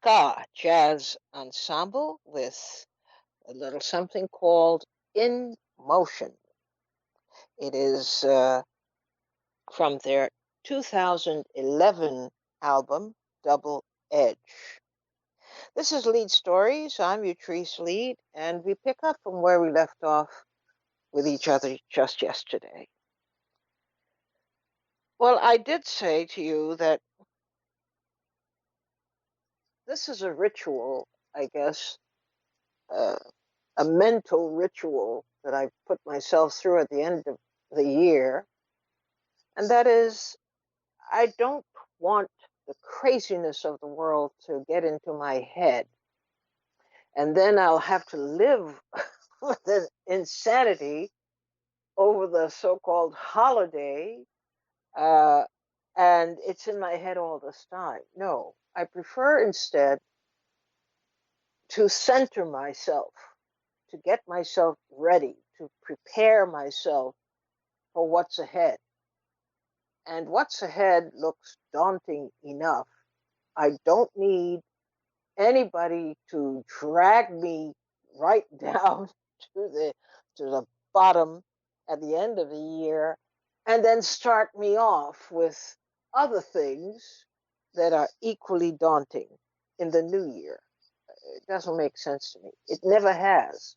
ska jazz ensemble with a little something called In Motion. It is from their 2011 album, Double Edge. This is Leid Stories. I'm Utrice Leid, and we pick up from where we left off with each other just yesterday. Well, I did say to you that this is a ritual, I guess, uh, a mental ritual that I put myself through at the end of the year. And that is, I don't want the craziness of the world to get into my head. And then I'll have to live with the insanity over the so called holiday. Uh, and it's in my head all this time. No, I prefer instead to center myself, to get myself ready, to prepare myself for what's ahead. And what's ahead looks daunting enough. I don't need anybody to drag me right down to the bottom at the end of the year and then start me off with other things that are equally daunting in the new year. It doesn't make sense to me. It never has.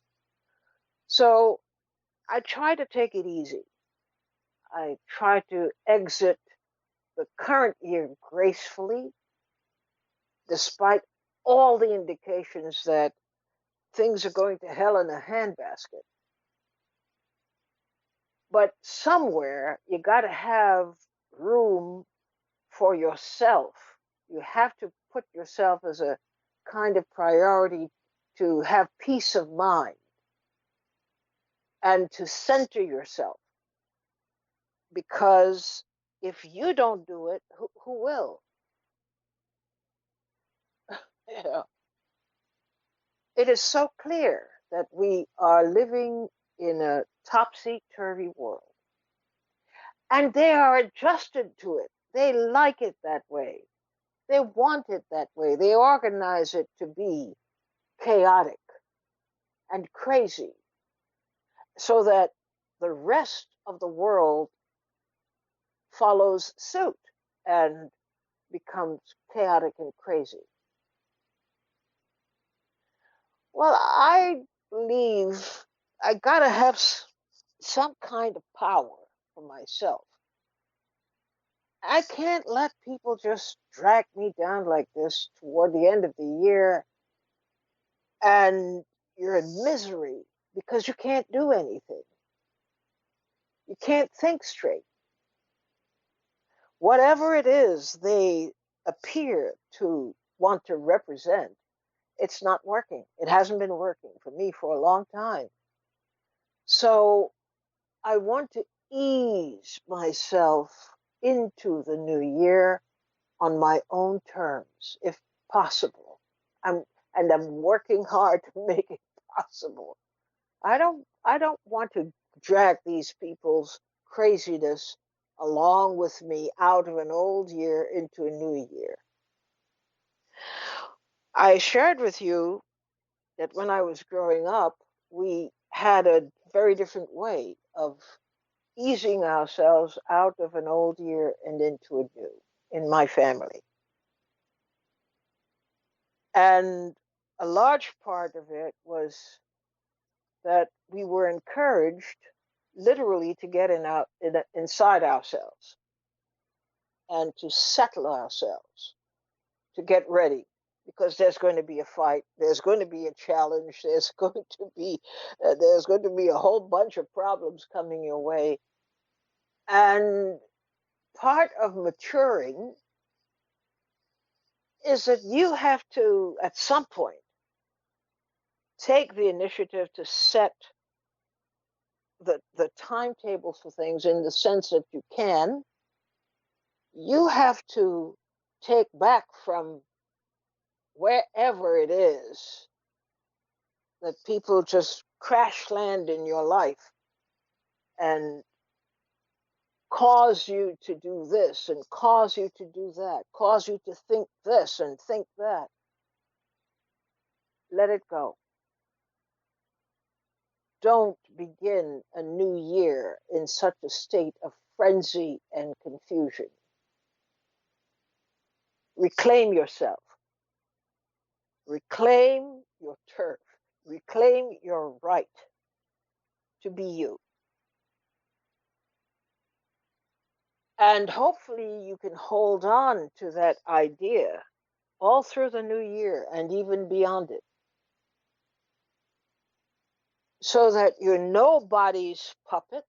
So I try to take it easy. I try to exit the current year gracefully, despite all the indications that things are going to hell in a handbasket. But somewhere you got to have room for yourself. You have to put yourself as a kind of priority to have peace of mind and to center yourself. Because if you don't do it, who will? You know, it is so clear that we are living in a topsy-turvy world. And they are adjusted to it. They like it that way. They want it that way. They organize it to be chaotic and crazy so that the rest of the world follows suit and becomes chaotic and crazy. Well, I believe I gotta have some kind of power for myself. I can't let people just drag me down like this toward the end of the year and you're in misery because you can't do anything. You can't think straight. Whatever it is they appear to want to represent, it's not working. It hasn't been working for me for a long time. So I want to ease myself into the new year on my own terms, if possible. I'm and I'm working hard to make it possible. I don't want to drag these people's craziness along with me out of an old year into a new year. I shared with you that when I was growing up, we had a very different way of easing ourselves out of an old year and into a new in my family. And a large part of it was that we were encouraged literally to get inside ourselves and to settle ourselves, to get ready, because there's going to be a fight, there's going to be a challenge, there's going to be a whole bunch of problems coming your way, and part of maturing is that you have to, at some point, take the initiative to set the timetable for things in the sense that you have to take back from wherever it is that people just crash land in your life and cause you to do this and cause you to do that, cause you to think this and think that. Let it go. Don't begin a new year in such a state of frenzy and confusion. Reclaim yourself. Reclaim your turf. Reclaim your right to be you. And hopefully you can hold on to that idea all through the new year and even beyond it, so that you're nobody's puppet.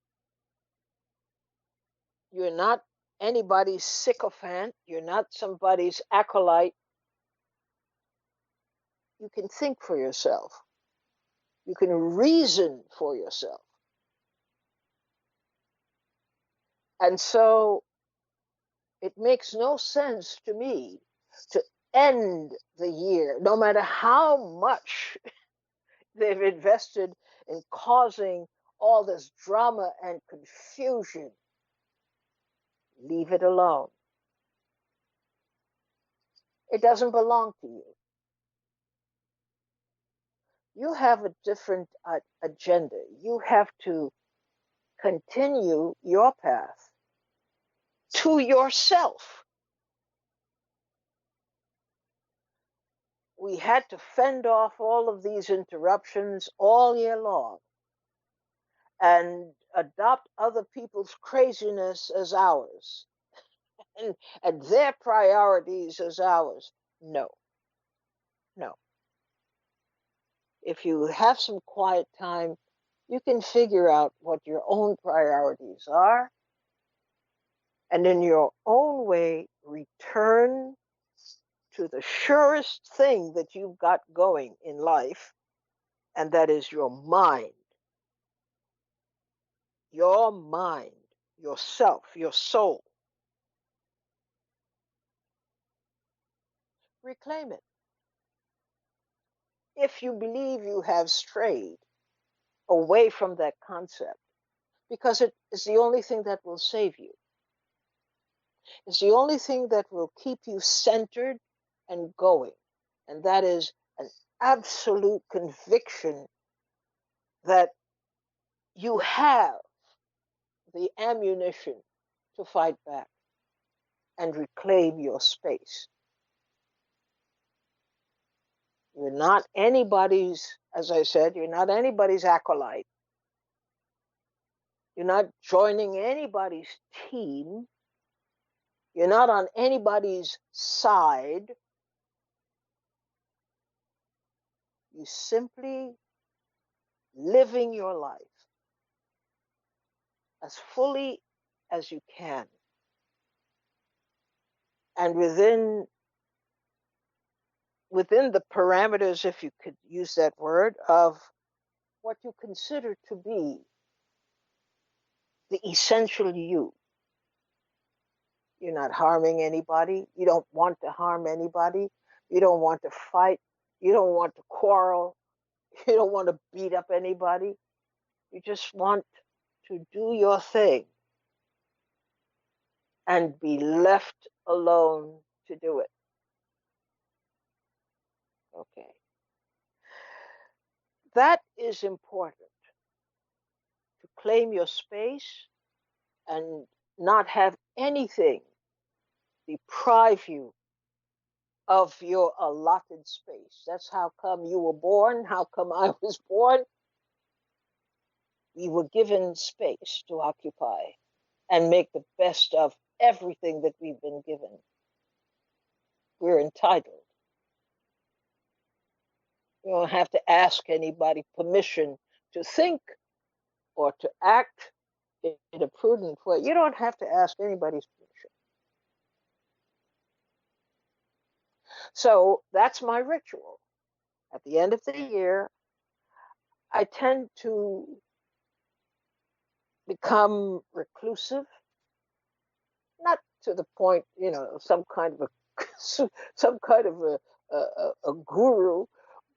You're not anybody's sycophant. You're not somebody's acolyte. You can think for yourself. You can reason for yourself. And so it makes no sense to me to end the year, no matter how much they've invested in causing all this drama and confusion. Leave it alone. It doesn't belong to you. You have a different agenda. You have to continue your path to yourself. We had to fend off all of these interruptions all year long and adopt other people's craziness as ours and their priorities as ours. No, no. If you have some quiet time, you can figure out what your own priorities are, and in your own way, return to the surest thing that you've got going in life, and that is your mind, yourself, your soul. Reclaim it. If you believe you have strayed away from that concept, because it is the only thing that will save you. It's the only thing that will keep you centered and going. And that is an absolute conviction that you have the ammunition to fight back and reclaim your space. You're not anybody's, as I said, you're not anybody's acolyte. You're not joining anybody's team. You're not on anybody's side. You simply living your life as fully as you can, and within the parameters, if you could use that word, of what you consider to be the essential you. You're not harming anybody. You don't want to harm anybody. You don't want to fight. You don't want to quarrel. You don't want to beat up anybody. You just want to do your thing and be left alone to do it. Okay. That is important, to claim your space and not have anything deprive you of your allotted space. That's how come you were born, how come I was born. We were given space to occupy and make the best of everything that we've been given. We're entitled. You don't have to ask anybody permission to think or to act in a prudent way. You don't have to ask anybody's permission. So that's my ritual. At the end of the year, I tend to become reclusive, not to the point, some kind of a guru,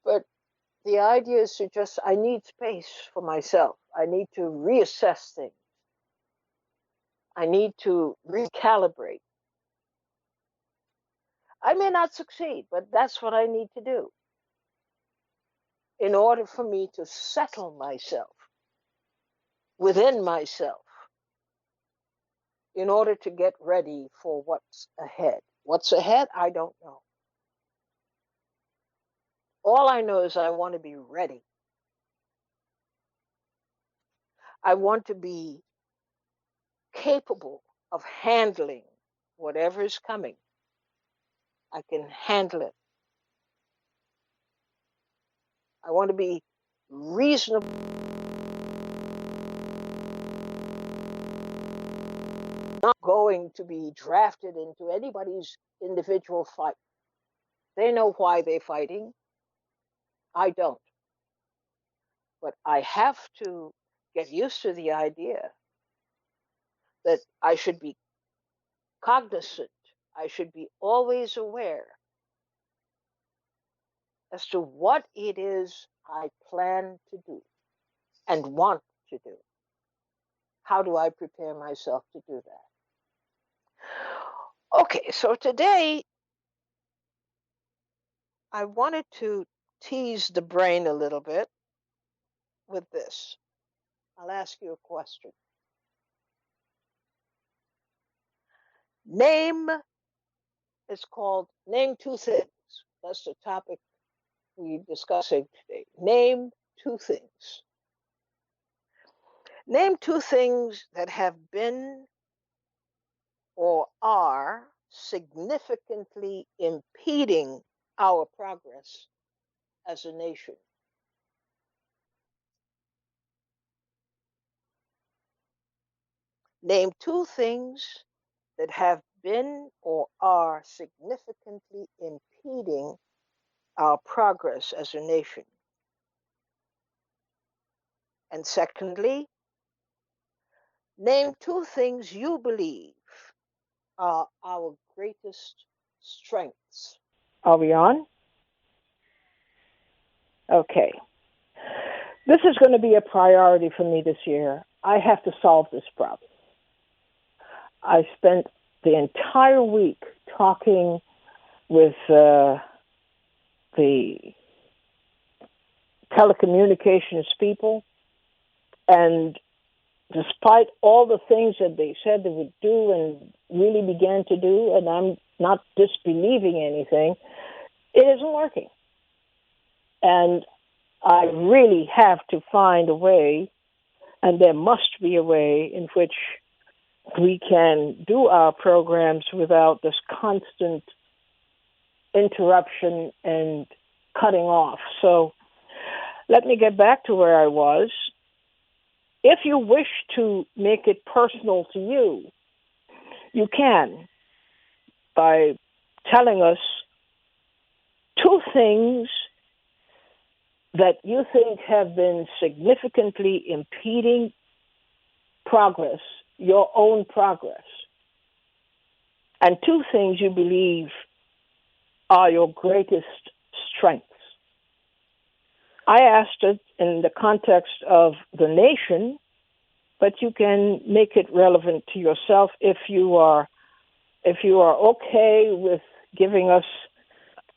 but the idea is to just, I need space for myself. I need to reassess things. I need to recalibrate. I may not succeed, but that's what I need to do. in order for me to settle myself within myself, in order to get ready for what's ahead. What's ahead, I don't know. All I know is I want to be ready. I want to be capable of handling whatever is coming. I can handle it. I want to be reasonable. Not going to be drafted into anybody's individual fight. They know why they're fighting. I don't. But I have to get used to the idea that I should be cognizant. I should be always aware as to what it is I plan to do and want to do. How do I prepare myself to do that? Okay, so today I wanted to tease the brain a little bit with this. I'll ask you a question. Name two things. That's the topic we're discussing today. Name two things. Name two things that have been or are significantly impeding our progress as a nation. Name two things that have been or are significantly impeding our progress as a nation. And secondly, name two things you believe are our greatest strengths. Are we on? Okay. This is going to be a priority for me this year. I have to solve this problem. I spent the entire week talking with the telecommunications people, and despite all the things that they said they would do and really began to do, and I'm not disbelieving anything, it isn't working. And I really have to find a way, and there must be a way in which we can do our programs without this constant interruption and cutting off. So let me get back to where I was. If you wish to make it personal to you, you can by telling us two things that you think have been significantly impeding progress, your own progress, and two things you believe are your greatest strengths. I asked it in the context of the nation, but you can make it relevant to yourself if you are okay with giving us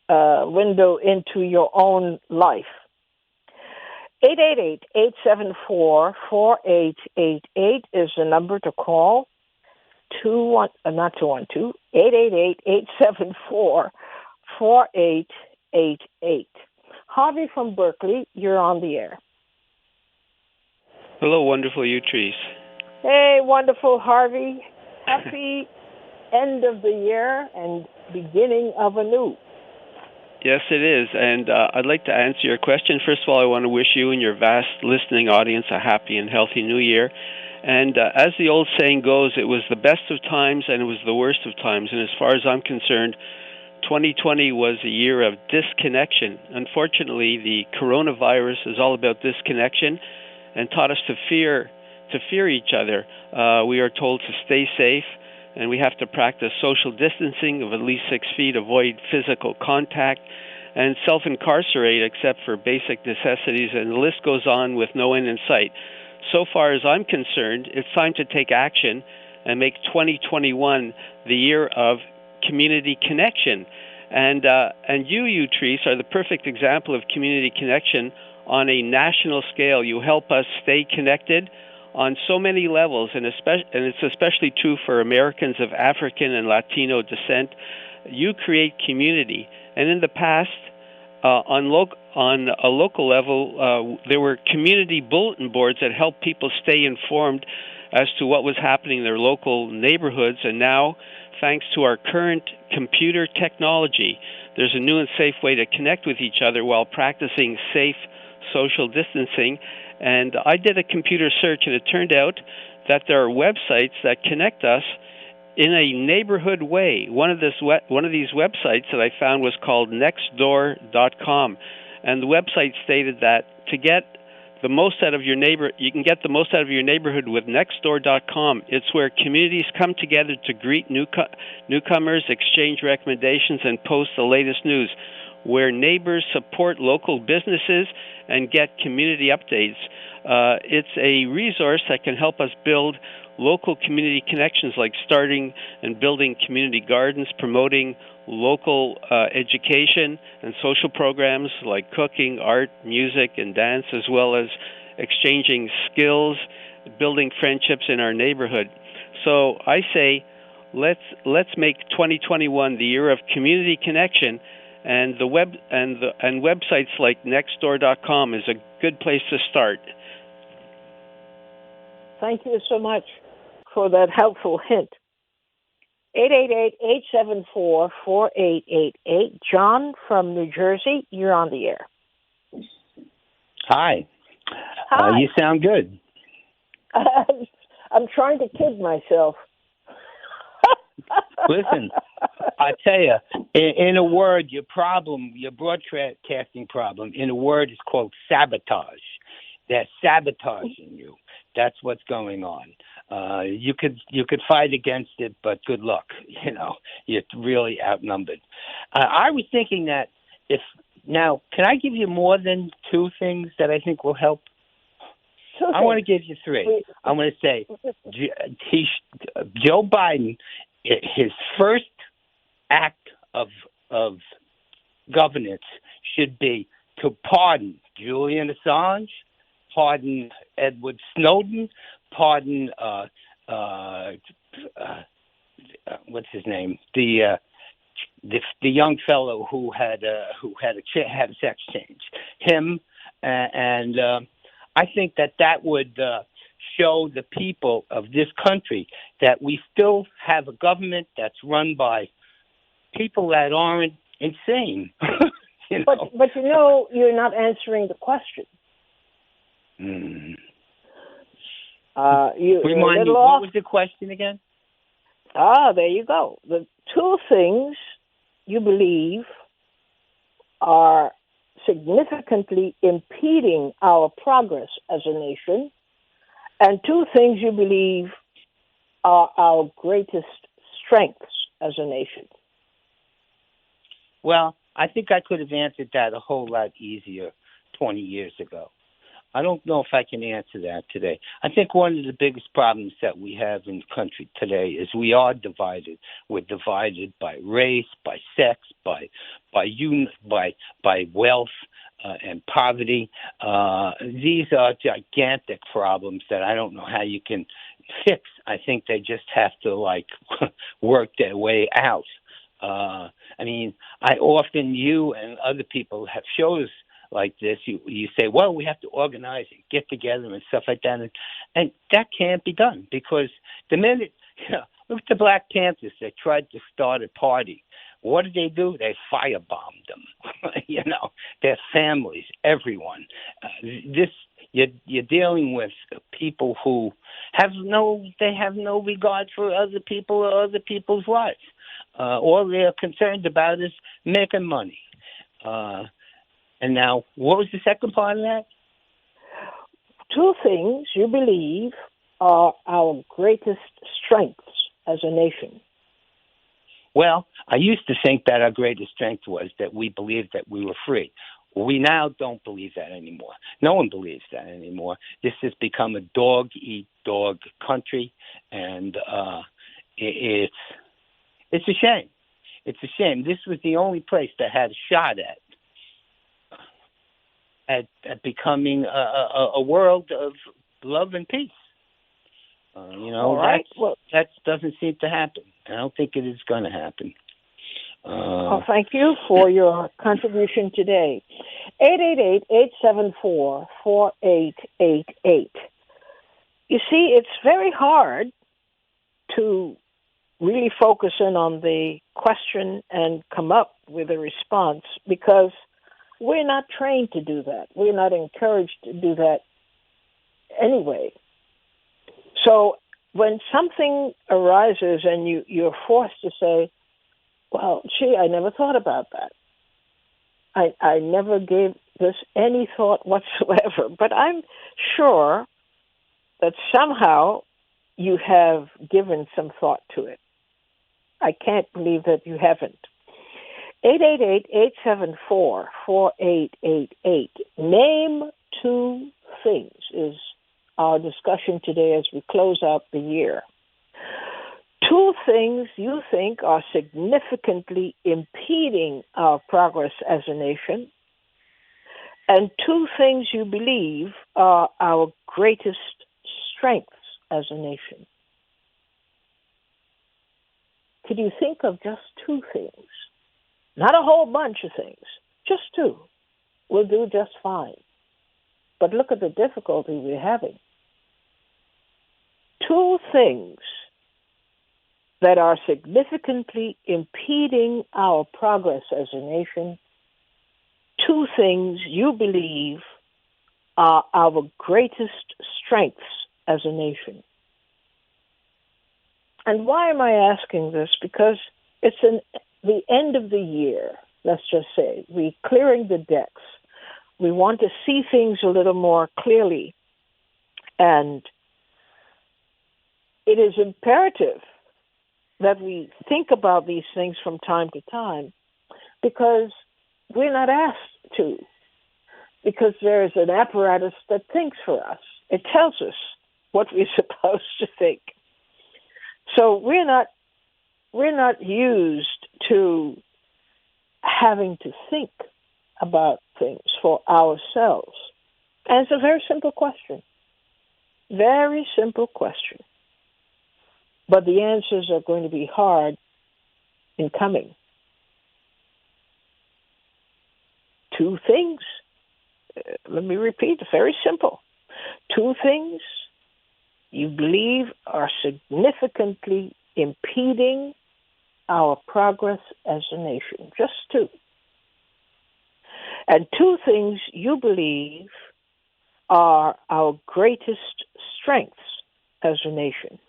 a window into your own life. 888-874-4888 is the number to call. 888-874-4888. Harvey from Berkeley, you're on the air. Hello, wonderful Utrice. Hey, wonderful Harvey. Happy end of the year and beginning of a new. Yes, it is. And I'd like to answer your question. First of all, I want to wish you and your vast listening audience a happy and healthy new year. And as the old saying goes, it was the best of times and it was the worst of times. And as far as I'm concerned, 2020 was a year of disconnection. Unfortunately, the coronavirus is all about disconnection and taught us to fear each other. We are told to stay safe, and we have to practice social distancing of at least 6 feet, avoid physical contact, and self-incarcerate except for basic necessities, and the list goes on with no end in sight. So far as I'm concerned, it's time to take action and make 2021 the year of community connection. And you, Utrice, are the perfect example of community connection on a national scale. You help us stay connected on so many levels, and it's especially true for Americans of African and Latino descent. You create community, and in the past, on a local level, there were community bulletin boards that helped people stay informed as to what was happening in their local neighborhoods. And now, thanks to our current computer technology, there's a new and safe way to connect with each other while practicing safe social distancing. And I did a computer search, and it turned out that there are websites that connect us in a neighborhood way. One of these websites that I found was called nextdoor.com, and the website stated that to get the most out of your neighbor, you can get the most out of your neighborhood with nextdoor.com. It's where communities come together to greet newcomers, exchange recommendations, and post the latest news, where neighbors support local businesses and get community updates. It's a resource that can help us build local community connections, like starting and building community gardens, promoting local education and social programs like cooking, art, music, and dance, as well as exchanging skills, building friendships in our neighborhood. So I say, let's make 2021 the year of community connection, and the web and websites like nextdoor.com is a good place to start. Thank you so much for that helpful hint. 888-874-4888. John from New Jersey, you're on the air. Hi. Hi. You sound good. I'm trying to kid myself. Listen, I tell you, in a word, your broadcasting problem, in a word, is called sabotage. They're sabotaging you. That's what's going on. You could fight against it, but good luck. You're really outnumbered. I was thinking that now, can I give you more than two things that I think will help? I want to give you three. I want to say Joe Biden, his first act of governance should be to pardon Julian Assange, pardon Edward Snowden, pardon what's his name, the young fellow who had a sex change, him, and I think that would show the people of this country that we still have a government that's run by people that aren't insane. But you're not answering the question. Remind me, what was the question again? There you go. The two things you believe are significantly impeding our progress as a nation, and two things you believe are our greatest strengths as a nation. Well, I think I could have answered that a whole lot easier 20 years ago. I don't know if I can answer that today. I think one of the biggest problems that we have in the country today is we are divided. We're divided by race, by sex, by wealth and poverty. These are gigantic problems that I don't know how you can fix. I think they just have to work their way out. You and other people have shows like this. You say, well, we have to organize and get together and stuff like that. And that can't be done because the minute, look at the Black Panthers. They tried to start a party. What did they do? They firebombed them. Their families, everyone. You're dealing with people who have no regard for other people or other people's lives. All they're concerned about is making money. And now, what was the second part of that? Two things you believe are our greatest strengths as a nation. Well, I used to think that our greatest strength was that we believed that we were free. We now don't believe that anymore. No one believes that anymore. This has become a dog-eat-dog country, and it's a shame. It's a shame. This was the only place that had a shot at at becoming a world of love and peace. All right. That doesn't seem to happen. I don't think it is going to happen. Thank you for your contribution today. 888-874-4888. You see, it's very hard to really focus in on the question and come up with a response because we're not trained to do that. We're not encouraged to do that anyway. So when something arises and you're forced to say, well, gee, I never thought about that. I never gave this any thought whatsoever. But I'm sure that somehow you have given some thought to it. I can't believe that you haven't. 888-874-4888. Name two things is our discussion today as we close out the year. Two things you think are significantly impeding our progress as a nation, and two things you believe are our greatest strengths as a nation. Could you think of just two things? Not a whole bunch of things, just two. We'll do just fine. But look at the difficulty we're having. Two things that are significantly impeding our progress as a nation, two things you believe are our greatest strengths as a nation. And why am I asking this? Because it's the end of the year, let's just say. We're clearing the decks. We want to see things a little more clearly. And it is imperative that we think about these things from time to time because we're not asked to, because there's an apparatus that thinks for us. It tells us what we're supposed to think. So we're not used to having to think about things for ourselves. And it's a very simple question. Very simple question. But the answers are going to be hard in coming. Two things. Let me repeat, very simple. Two things you believe are significantly impeding our progress as a nation. Just two. And two things you believe are our greatest strengths as a nation.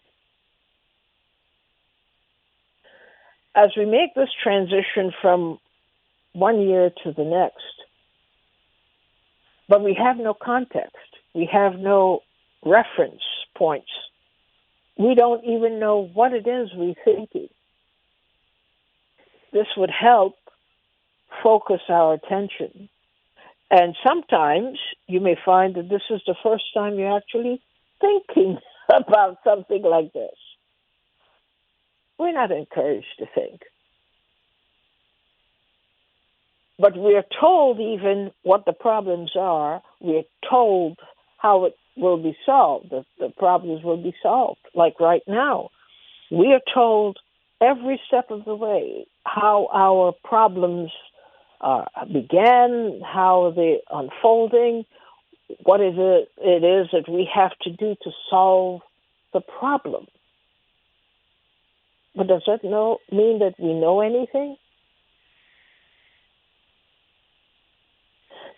As we make this transition from one year to the next, but we have no context, we have no reference points, we don't even know what it is we're thinking. This would help focus our attention. And sometimes you may find that this is the first time you're actually thinking about something like this. We're not encouraged to think. But we're told even what the problems are. We're told how it will be solved. The problems will be solved. Like right now, we are told every step of the way how our problems began, how they're unfolding, what it is that we have to do to solve the problem. But does that mean that we know anything?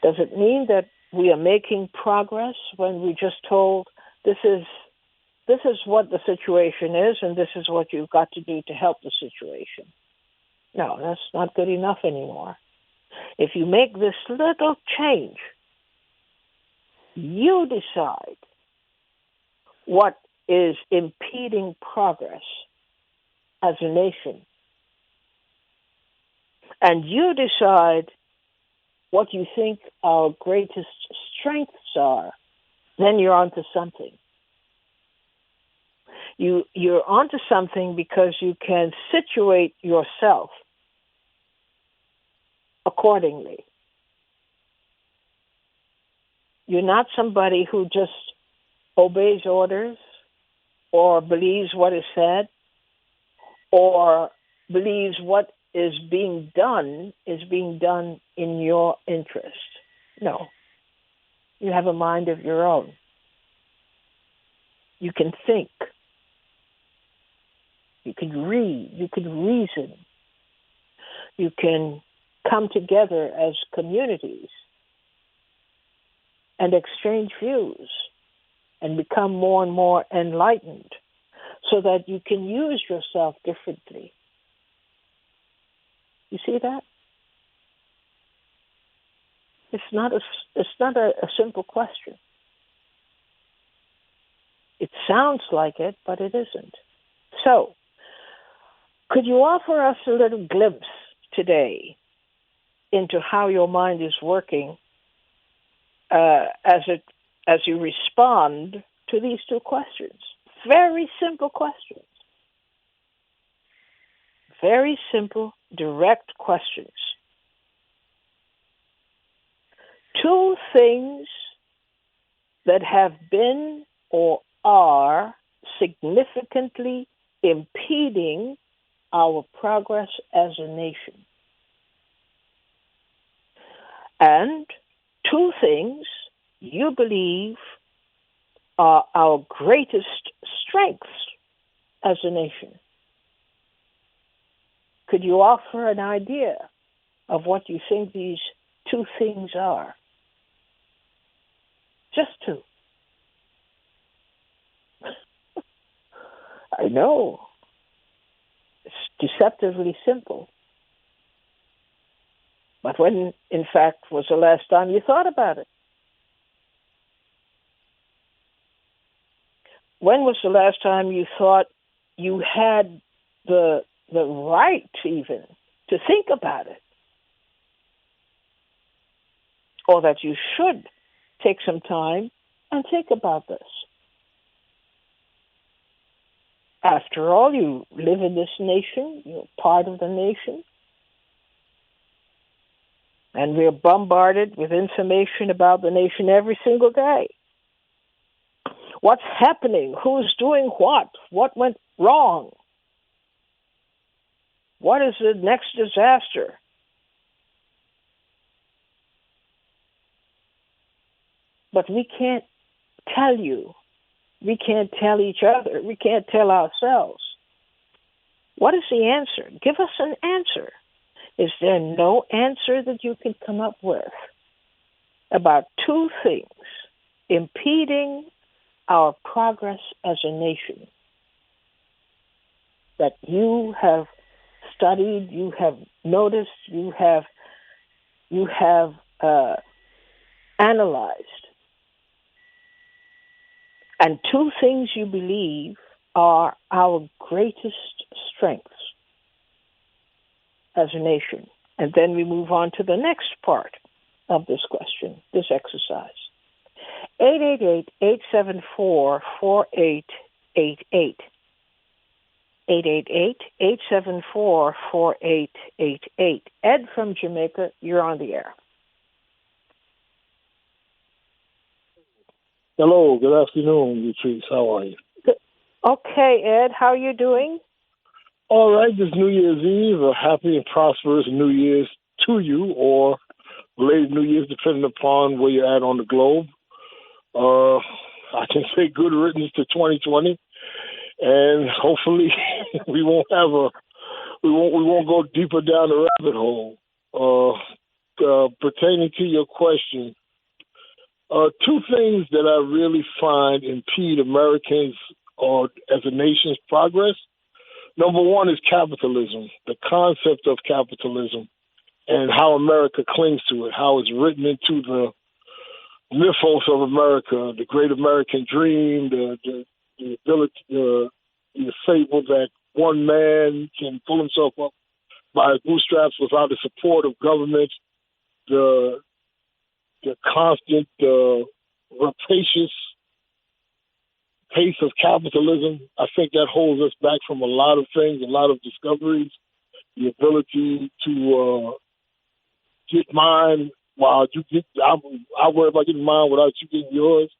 Does it mean that we are making progress when we just told this is what the situation is and this is what you've got to do to help the situation? No, that's not good enough anymore. If you make this little change, you decide what is impeding progress as a nation. And you decide what you think our greatest strengths are, then you're onto something. You're onto something because you can situate yourself accordingly. You're not somebody who just obeys orders or believes what is said or believes what is being done in your interest. No. You have a mind of your own. You can think. You can read. You can reason. You can come together as communities and exchange views and become more and more enlightened so that you can use yourself differently. You see that? It's not a simple question. It sounds like it, but it isn't. So, could you offer us a little glimpse today into how your mind is working as you respond to these two questions? Very simple questions. Very simple, direct questions. Two things that have been or are significantly impeding our progress as a nation. And two things you believe are our greatest strengths as a nation. Could you offer an idea of what you think these two things are? Just two. I know. It's deceptively simple. But when, in fact, was the last time you thought about it? When was the last time you thought you had the right even to think about it? Or that you should take some time and think about this? After all, you live in this nation, you're part of the nation, and we're bombarded with information about the nation every single day. What's happening? Who's doing what? What went wrong? What is the next disaster? But we can't tell you. We can't tell each other. We can't tell ourselves. What is the answer? Give us an answer. Is there no answer that you can come up with about two things impeding our progress as a nation that you have studied, you have noticed, you have analyzed? And two things you believe are our greatest strengths as a nation. And then we move on to the next part of this question, this exercise. 888-874-4888. 888-874-4888. Ed from Jamaica, you're on the air. Hello, good afternoon, Latrice. How are you? Okay, Ed, how are you doing? All right, this New Year's Eve, a happy and prosperous New Year's to you, or belated New Year's, depending upon where you're at on the globe. I can say good riddance to 2020, and hopefully we won't go deeper down the rabbit hole. Pertaining to your question, two things that I really find impede Americans or as a nation's progress. Number one is capitalism, the concept of capitalism, and how America clings to it, how it's written into the mythos of America, the great American dream, the ability, the fable that one man can pull himself up by his bootstraps without the support of government, the constant rapacious pace of capitalism. I think that holds us back from a lot of things, a lot of discoveries, the ability to get mine while you get, I worry about getting mine without you getting yours.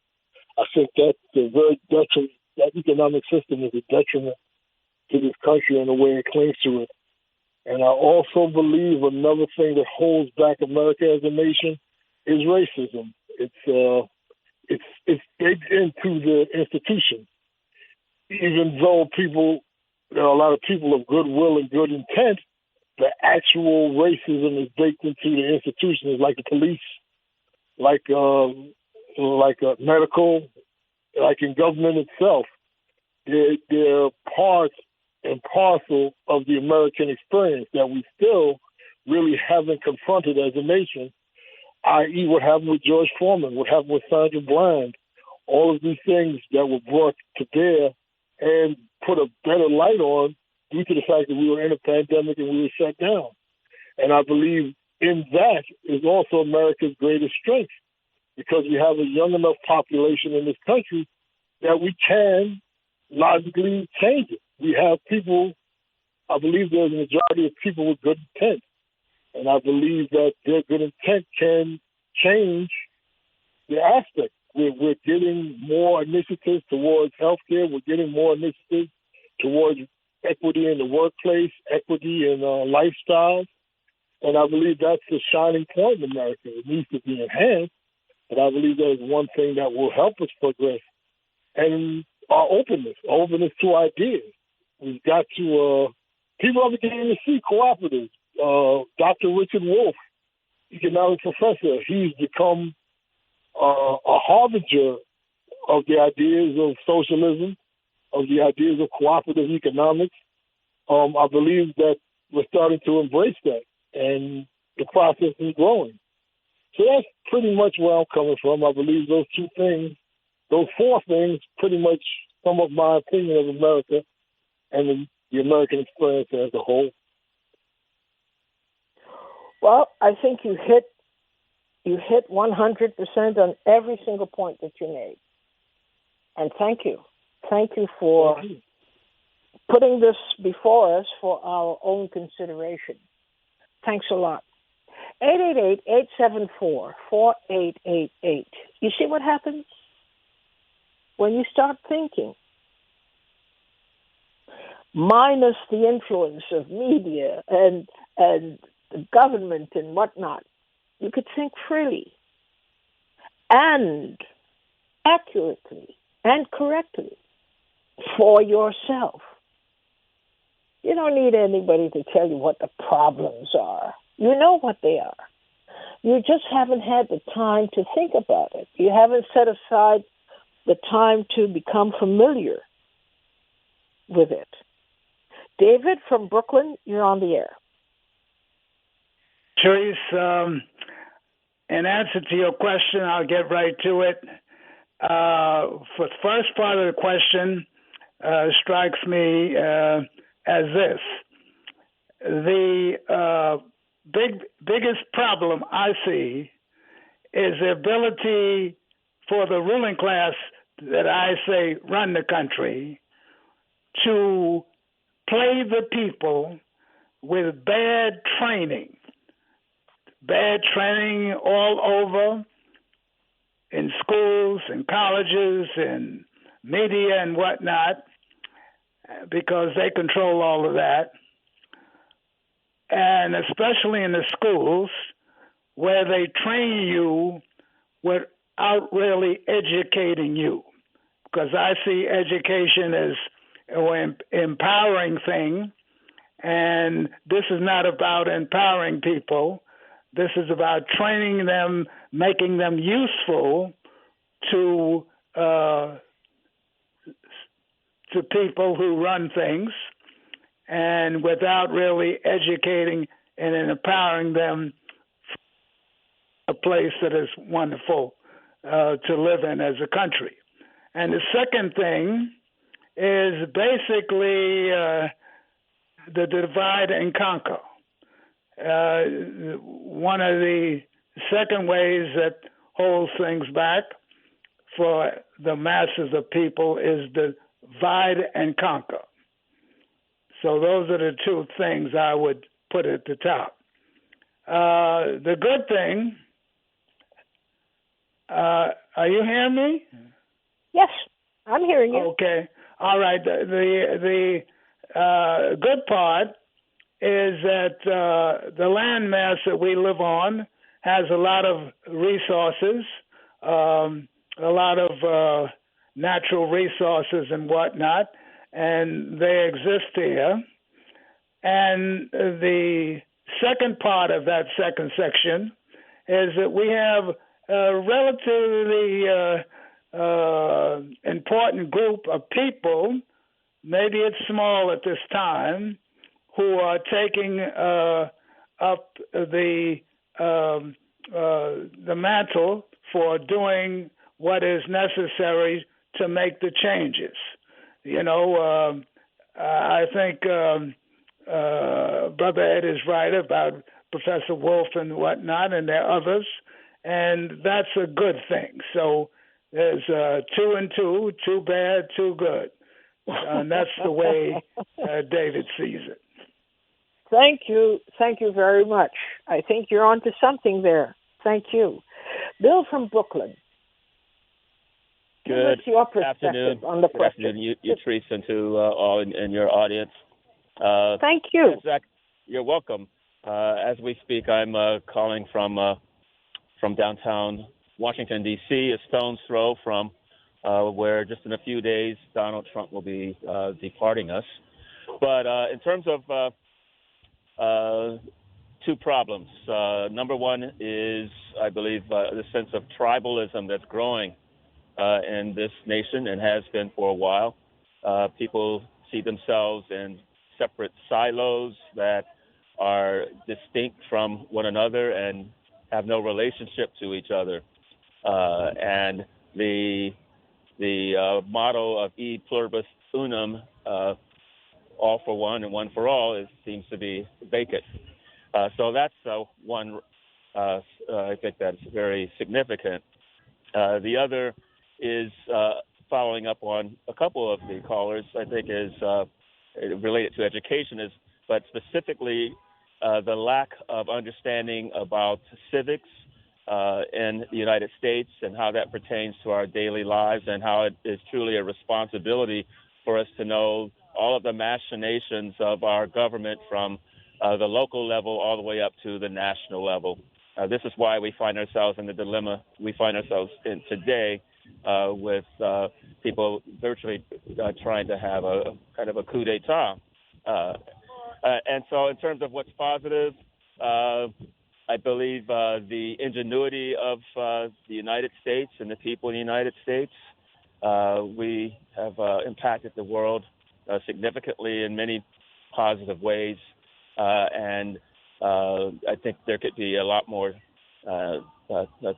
I think that's a very detriment. That economic system is a detriment to this country and the way it clings to it. And I also believe another thing that holds back America as a nation is racism. It's baked into the institution. Even though there are a lot of people of goodwill and good intent, the actual racism is baked into the institutions, like the police, like medical, like in government itself. They're parts and parcel of the American experience that we still really haven't confronted as a nation, i.e. what happened with George Foreman, what happened with Sandra Bland, all of these things that were brought to bear and put a better light on due to the fact that we were in a pandemic and we were shut down. And I believe in that is also America's greatest strength, because we have a young enough population in this country that we can logically change it. We have people, I believe there's a majority of people with good intent. And I believe that their good intent can change the aspect. We're getting more initiatives towards healthcare. We're getting more initiatives towards equity in the workplace, equity in lifestyles. And I believe that's the shining point in America. It needs to be enhanced. But I believe that is one thing that will help us progress. And our openness to ideas. We've got to, people are beginning to see cooperatives. Dr. Richard Wolff, economic professor, he's become a harbinger of the ideas of socialism, of the ideas of cooperative economics. I believe that we're starting to embrace that, and the process is growing. So that's pretty much where I'm coming from. I believe those four things pretty much sum up my opinion of America and the American experience as a whole. Well, I think you hit 100% on every single point that you made. And thank you. Thank you for putting this before us for our own consideration. Thanks a lot. 888-874-4888. You see what happens when you start thinking? Minus the influence of media and the government and whatnot, you could think freely and accurately and correctly for yourself. You don't need anybody to tell you what the problems are. You know what they are. You just haven't had the time to think about it. You haven't set aside the time to become familiar with it. David from Brooklyn, you're on the air. Therese, in answer to your question, I'll get right to it. For the first part of the question, strikes me as this. The biggest problem I see is the ability for the ruling class that I say run the country to play the people with bad training all over in schools and colleges and media and whatnot, because they control all of that. And especially in the schools where they train you without really educating you. Because I see education as an empowering thing, and this is not about empowering people. This is about training them, making them useful to people who run things, and without really educating and empowering them for a place that is wonderful to live in as a country. And the second thing is basically the divide and conquer. One of the second ways that holds things back for the masses of people is the divide and conquer. So those are the two things I would put at the top. The good thing Are you hearing me? Yes, I'm hearing you. Okay. All right. The good part is that the landmass that we live on has a lot of resources, a lot of natural resources and whatnot, and they exist here. And the second part of that second section is that we have a relatively important group of people, maybe it's small at this time, who are taking up the mantle for doing what is necessary to make the changes. You know, I think Brother Ed is right about Professor Wolf and whatnot, and there are others, and that's a good thing. So there's 2 and 2, too bad, too good. And that's the way David sees it. Thank you. Thank you very much. I think you're onto something there. Thank you. Bill from Brooklyn. Good What's your perspective afternoon. on the Good question? afternoon, Teresa, and to all in your audience. Thank you. Zach, you're welcome. As we speak, I'm calling from downtown Washington, D.C., a stone's throw from where just in a few days Donald Trump will be departing us. But in terms of two problems. Number one is, I believe, the sense of tribalism that's growing in this nation and has been for a while. People see themselves in separate silos that are distinct from one another and have no relationship to each other. And the motto of E pluribus unum, all for one and one for all, seems to be vacant. So that's one. I think that's very significant. The other is following up on a couple of the callers. I think is related to education, but specifically the lack of understanding about civics in the United States and how that pertains to our daily lives, and how it is truly a responsibility for us to know all of the machinations of our government from the local level all the way up to the national level. This is why we find ourselves in the dilemma we find ourselves in today, with people virtually trying to have a kind of a coup d'etat. And so in terms of what's positive, I believe the ingenuity of the United States and the people in the United States. We have impacted the world significantly in many positive ways, and I think there could be a lot more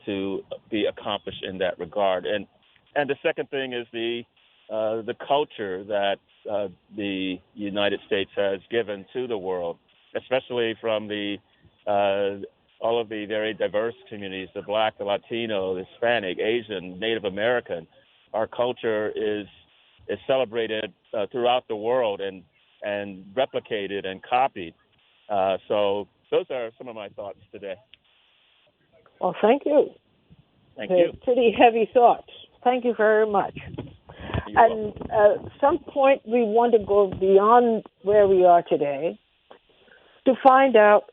to be accomplished in that regard. And the second thing is the culture that the United States has given to the world, especially from all of the very diverse communities, the Black, the Latino, the Hispanic, Asian, Native American. Our culture is celebrated throughout the world and replicated and copied. So those are some of my thoughts today. Well, thank you. Thank you. Pretty heavy thoughts. Thank you very much. And at some point, we want to go beyond where we are today to find out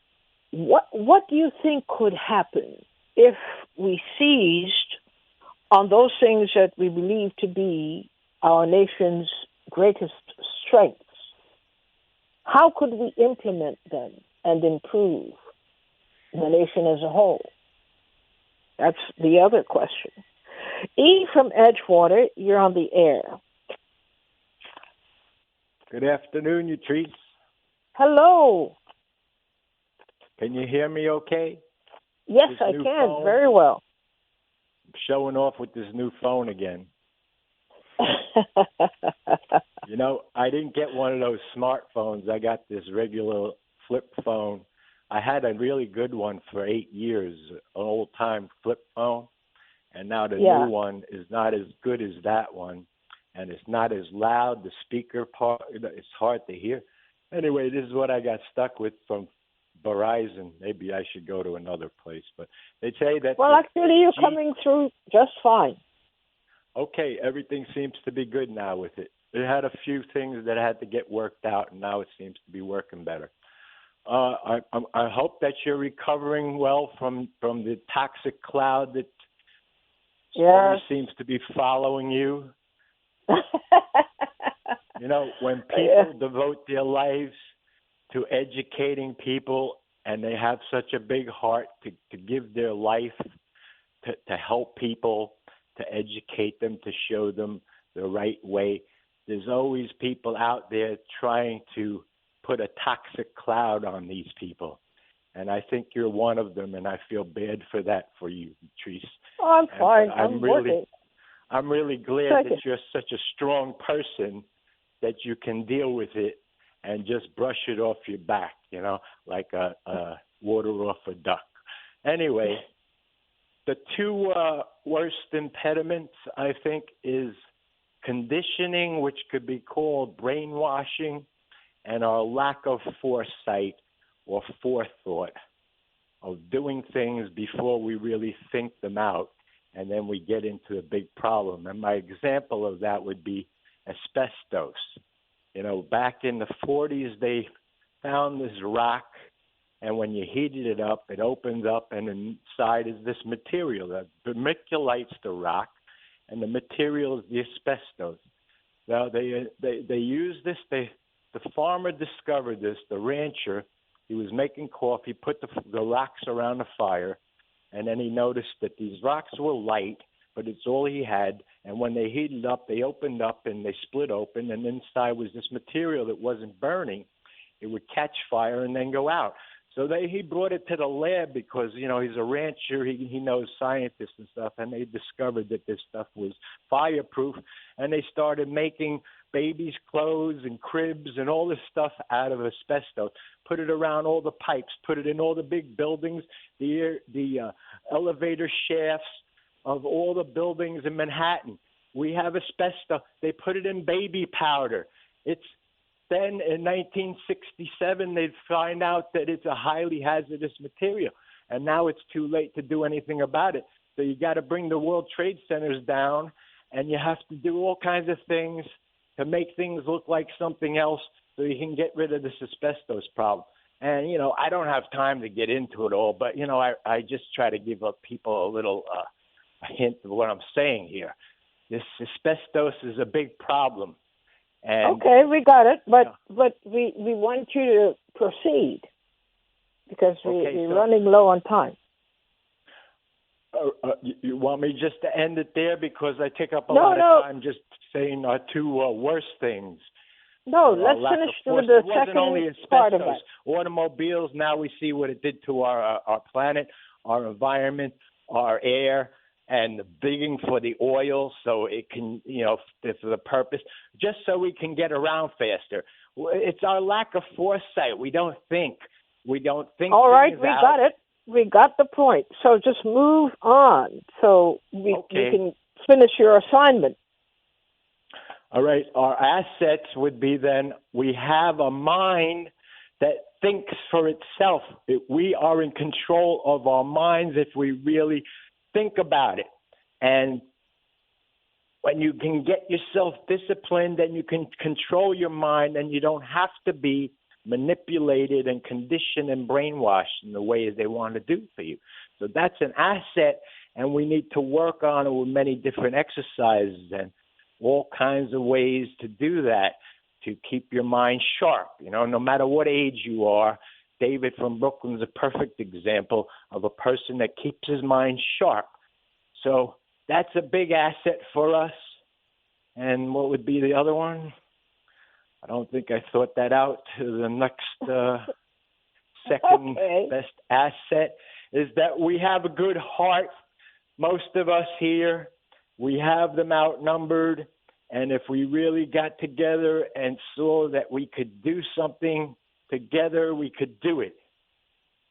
what do you think could happen if we seized on those things that we believe to be our nation's greatest strengths. How could we implement them and improve the nation as a whole? That's the other question. E from Edgewater, you're on the air. Good afternoon, Yatrice. Hello. Can you hear me okay? Yes, I can. Phone? Very well. I'm showing off with this new phone again. You know, I didn't get one of those smartphones. I got this regular flip phone. I had a really good one for 8 years, an old-time flip phone. And now the new one is not as good as that one. And it's not as loud. The speaker part, it's hard to hear. Anyway, this is what I got stuck with from Verizon. Maybe I should go to another place. But they say that. Well, actually, you're coming through just fine. Okay, everything seems to be good now with it. It had a few things that had to get worked out, and now it seems to be working better. I hope that you're recovering well from the toxic cloud that always seems to be following you. You know, when people devote their lives to educating people, and they have such a big heart to give their life to help people, to educate them, to show them the right way, there's always people out there trying to put a toxic cloud on these people. And I think you're one of them, and I feel bad for that for you, Patrice. Oh, I'm fine. I'm really glad that you're such a strong person that you can deal with it and just brush it off your back, you know, like a water off a duck. Anyway, the two worst impediments, I think, is conditioning, which could be called brainwashing, and our lack of foresight or forethought of doing things before we really think them out, and then we get into a big problem. And my example of that would be asbestos. You know, back in the 40s, they found this rock, and when you heated it up, it opens up, and inside is this material that vermiculates the rock, and the material is the asbestos. Now, they use this. The farmer discovered this, the rancher. He was making coffee, put the rocks around the fire, and then he noticed that these rocks were light, but it's all he had. And when they heated up, they opened up and they split open, and inside was this material that wasn't burning. It would catch fire and then go out. So he brought it to the lab because, you know, he's a rancher. He knows scientists and stuff, and they discovered that this stuff was fireproof, and they started making babies' clothes and cribs and all this stuff out of asbestos, put it around all the pipes, put it in all the big buildings, the elevator shafts of all the buildings in Manhattan. We have asbestos. They put it in baby powder. Then in 1967, they'd find out that it's a highly hazardous material, and now it's too late to do anything about it. So you got to bring the World Trade Centers down, and you have to do all kinds of things to make things look like something else so you can get rid of this asbestos problem. And, you know, I don't have time to get into it all, but, you know, I just try to give people a little a hint of what I'm saying here. This asbestos is a big problem. And, okay, we got it, but we want you to proceed because we're running low on time. You want me just to end it there because I take up a lot of time just saying two worst things. No, let's finish with the second part of it. Automobiles, now we see what it did to our planet, our environment, our air, and digging for the oil so it can, you know, for the purpose, just so we can get around faster. It's our lack of foresight. We don't think. All right, we got it. We got the point. So just move on so we can finish your assignment. All right. Our assets would be then we have a mind that thinks for itself. We are in control of our minds if we really think about it. And when you can get yourself disciplined and you can control your mind, and you don't have to be manipulated and conditioned and brainwashed in the ways they want to do for you. So that's an asset, and we need to work on it with many different exercises and all kinds of ways to do that, to keep your mind sharp. You know, no matter what age you are, David from Brooklyn is a perfect example of a person that keeps his mind sharp. So that's a big asset for us. And what would be the other one? I don't think I thought that out. The next second best asset is that we have a good heart. Most of us here, we have them outnumbered. And if we really got together and saw that we could do something together, we could do it.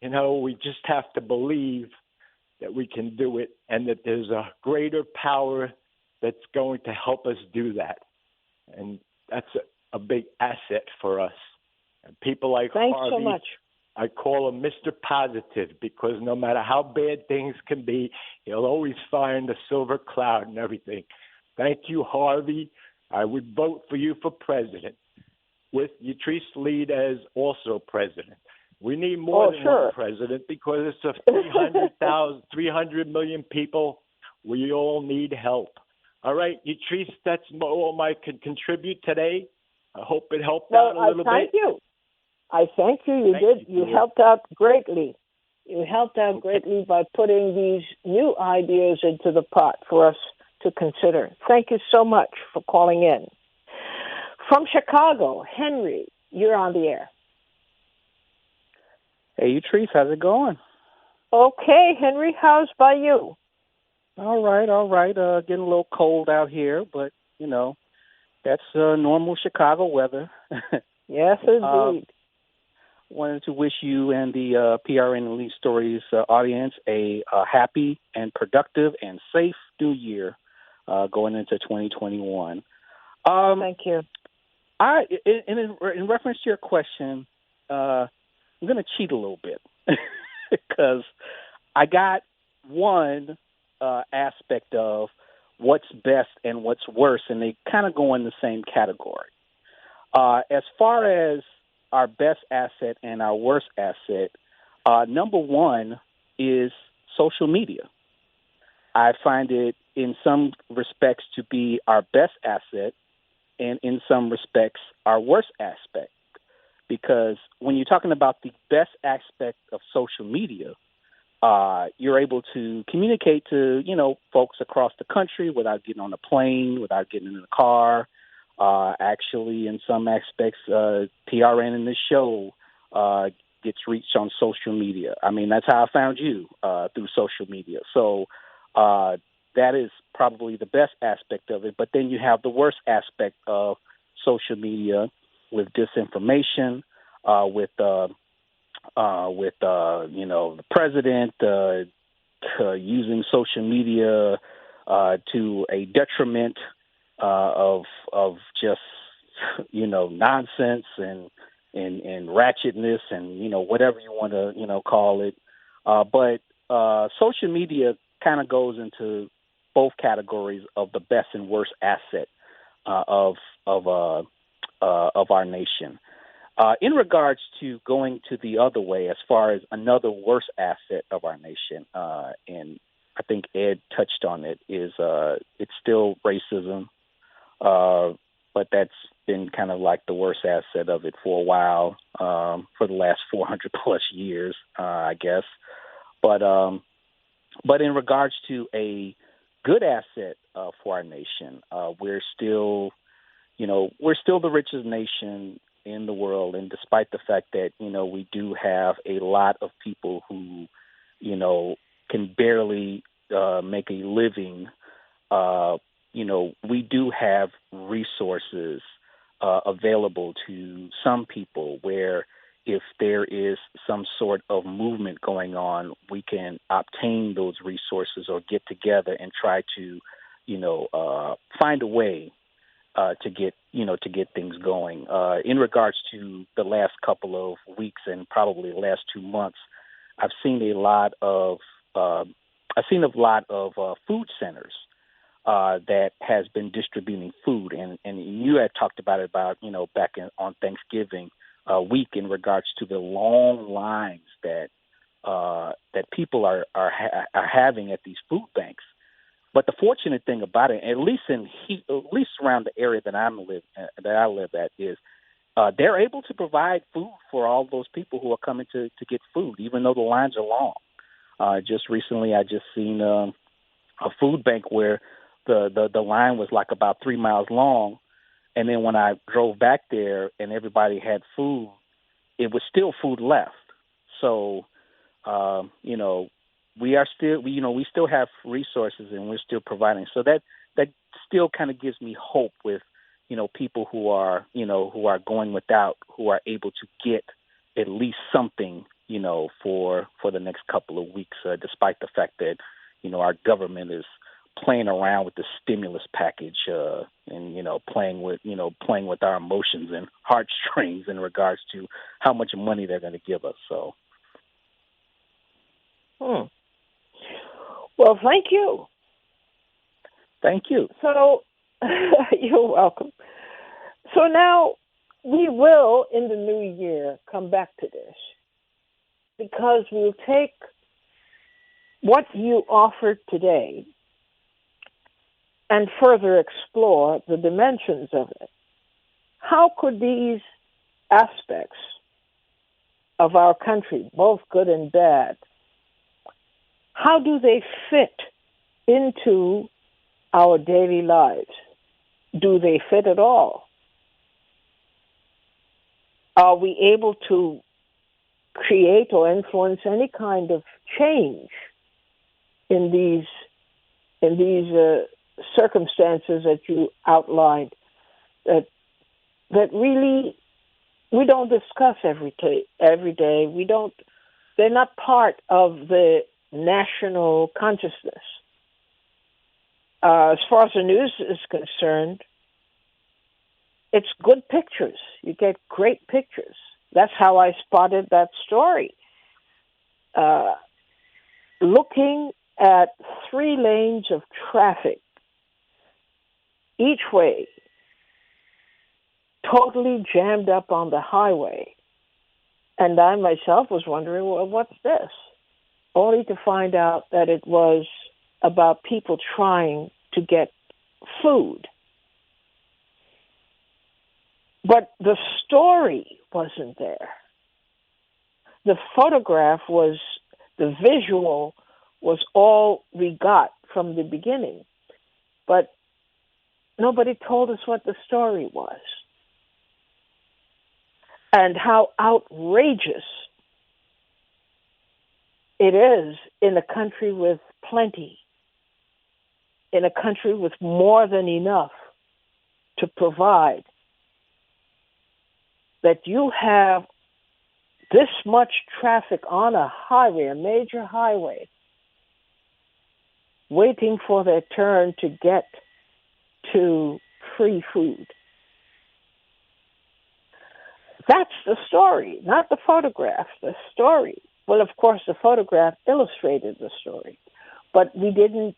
You know, we just have to believe that we can do it and that there's a greater power that's going to help us do that. And that's a big asset for us. And people like Thanks Harvey, so much. I call him Mr. Positive because no matter how bad things can be, he'll always find a silver cloud and everything. Thank you, Harvey. I would vote for you for president, with Yatrice Leid as also president. We need more than one president because it's a 300 million people. We all need help. All right, Yatrice, that's all I can contribute today. I hope it helped out a little bit. Thank you. I thank you. You did. You helped out greatly. You helped out greatly by putting these new ideas into the pot for us to consider. Thank you so much for calling in. From Chicago, Henry, you're on the air. Hey, Yatrice, how's it going? Okay, Henry, how's by you? All right. Getting a little cold out here, but, that's normal Chicago weather. Yes, indeed. Wanted to wish you and the PRN and Leid Stories audience a happy and productive and safe new year going into 2021. Thank you. In reference to your question, I'm going to cheat a little bit because I got one aspect of what's best and what's worse, and they kind of go in the same category. As far as our best asset and our worst asset, number one is social media. I find it in some respects to be our best asset and in some respects our worst aspect. Because when you're talking about the best aspect of social media, you're able to communicate to, folks across the country without getting on a plane, without getting in a car. Actually, in some aspects, PRN in this show gets reached on social media. I mean, that's how I found you, through social media. So that is probably the best aspect of it. But then you have the worst aspect of social media with disinformation, with the president using social media to a detriment of just nonsense and ratchetness and whatever you want to call it. But social media kind of goes into both categories of the best and worst asset of our nation. In regards to going to the other way, as far as another worse asset of our nation, and I think Ed touched on it, is it's still racism, but that's been kind of like the worst asset of it for a while, for the last 400 plus years, I guess. But in regards to a good asset for our nation, we're still the richest nation in the world, and despite the fact that we do have a lot of people who can barely make a living, we do have resources available to some people where if there is some sort of movement going on, we can obtain those resources or get together and try to find a way to get things going. In regards to the last couple of weeks and probably the last 2 months, I've seen a lot of food centers that has been distributing food, and you had talked about it back on Thanksgiving week in regards to the long lines that people are having at these food banks. But the fortunate thing about it, at least around the area that I live at, is they're able to provide food for all those people who are coming to get food, even though the lines are long. Just recently, I just seen a food bank where the line was like about 3 miles long, and then when I drove back there and everybody had food, it was still food left. So, we still have resources and we're still providing. So that still kind of gives me hope with, people who are going without, who are able to get at least something, for the next couple of weeks, despite the fact that, our government is playing around with the stimulus package, and playing with our emotions and heartstrings in regards to how much money they're going to give us. So, Well, thank you. thank you. So, you're welcome. So now we will, in the new year, come back to this because we'll take what you offered today and further explore the dimensions of it. How could these aspects of our country, both good and bad, how do they fit into our daily lives? Do they fit at all? Are we able to create or influence any kind of change in these circumstances that you outlined that really we don't discuss every day. We don't. They're not part of the national consciousness. As far as the news is concerned, it's good pictures. You get great pictures. That's how I spotted that story. Looking at 3 lanes of traffic each way, totally jammed up on the highway. And I myself was wondering, well, what's this? Only to find out that it was about people trying to get food. But the story wasn't there. The photograph was, the visual was all we got from the beginning. But nobody told us what the story was. And how outrageous it is in a country with plenty, in a country with more than enough to provide, that you have this much traffic on a highway, a major highway, waiting for their turn to get to free food. That's the story, not the photograph, the story. Well, of course, the photograph illustrated the story, but we didn't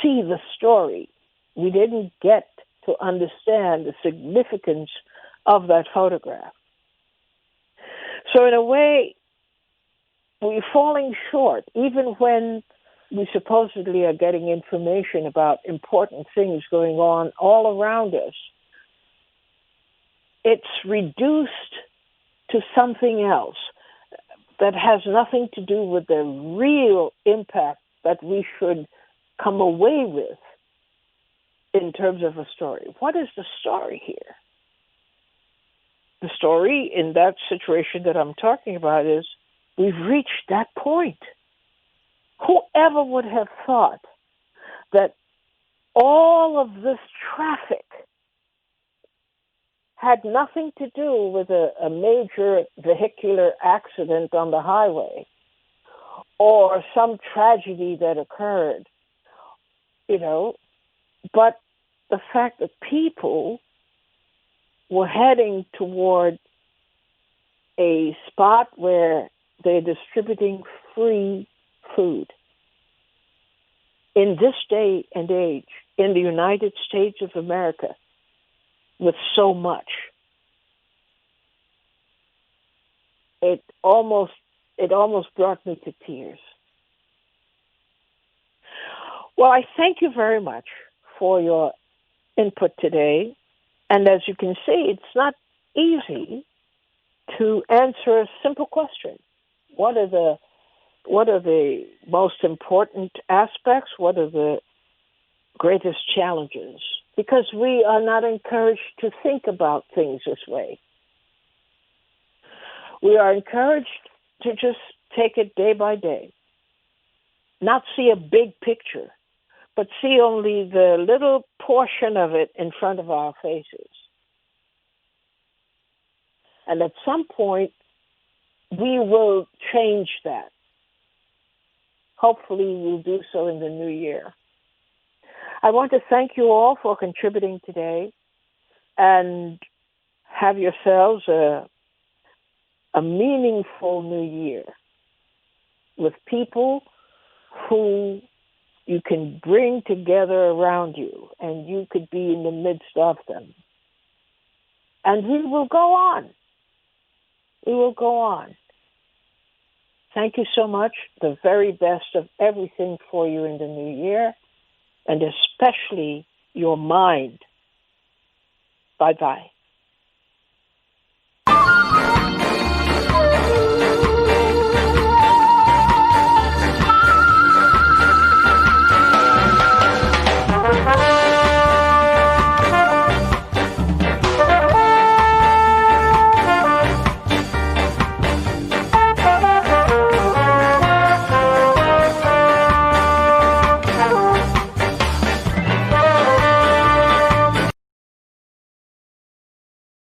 see the story. We didn't get to understand the significance of that photograph. So in a way, we're falling short, even when we supposedly are getting information about important things going on all around us. It's reduced to something else that has nothing to do with the real impact that we should come away with in terms of a story. What is the story here? The story in that situation that I'm talking about is we've reached that point. Whoever would have thought that all of this traffic had nothing to do with a major vehicular accident on the highway or some tragedy that occurred, but the fact that people were heading toward a spot where they're distributing free food. In this day and age, in the United States of America, with so much, it almost brought me to tears. Well, I thank you very much for your input today. And as you can see, it's not easy to answer a simple question. What are the most important aspects? What are the greatest challenges? Because we are not encouraged to think about things this way. We are encouraged to just take it day by day, not see a big picture, but see only the little portion of it in front of our faces. And at some point, we will change that. Hopefully, we'll do so in the new year. I want to thank you all for contributing today, and have yourselves a meaningful new year with people who you can bring together around you, and you could be in the midst of them. And we will go on. We will go on. Thank you so much. The very best of everything for you in the new year, and especially your mind. Bye-bye.